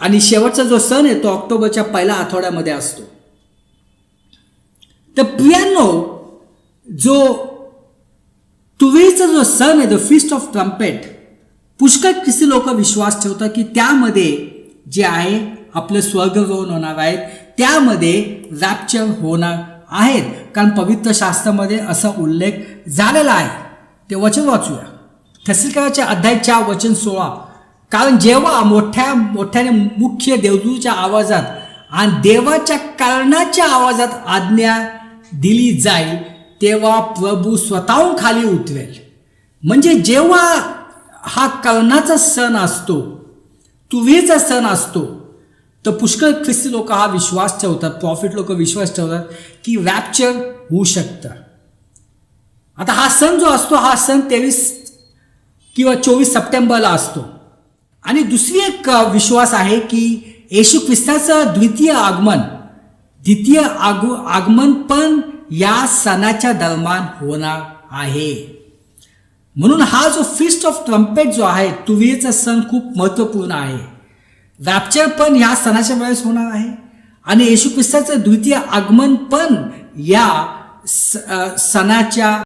आणि शेवटचा जो सण आहे तो ऑक्टोबरच्या पहिल्या आठवड्यामध्ये असतो. तर प्रियांनो, जो तुवेचा जो सण आहे, द फीस्ट ऑफ ट्रम्पेट, पुष्कळ ख्रिस्ती लोक विश्वास ठेवतात की त्यामध्ये जे आहे आपलं स्वर्गरोहण होणार आहे, त्यामध्ये रॅप्चर होणार आहेत. कारण पवित्र शास्त्रामध्ये असा उल्लेख झालेला आहे. ते वचन वाचूया. थेसलनिकैच्या अध्याय 4 वचन 16. कारण जेव्हा मोठ्याने मुख्य देवदूताच्या आवाजात आणि देवाच्या कर्णाच्या आवाजात आज्ञा दिली जाईल, तेव्हा प्रभू स्वतःहून खाली उतरेल. म्हणजे जेव्हा हा कर्णाचा सण असतो, तुवेचा सण असतो, तर पुष्कळ ख्रिस्ती लोक हा विश्वास ठेवतात, प्रॉफिट लोक विश्वास ठेवतात की रॅप्चर होऊ शकतं. आता हा सण जो असतो, हा सण 23 किंवा 24 सप्टेंबरला असतो. आणि दुसरी एक विश्वास आहे की येशू ख्रिस्ताचं द्वितीय आगमन पण या सणाच्या दरम्यान होणार आहे. म्हणून हा जो फीस्ट ऑफ ट्रम्पेट जो आहे, तुवेचा सण खूप महत्त्वपूर्ण आहे. रॅप्चर पण ह्या सणाच्या वेळेस होणार आहे आणि येशू ख्रिस्ताचं द्वितीय आगमन पण या सणाच्या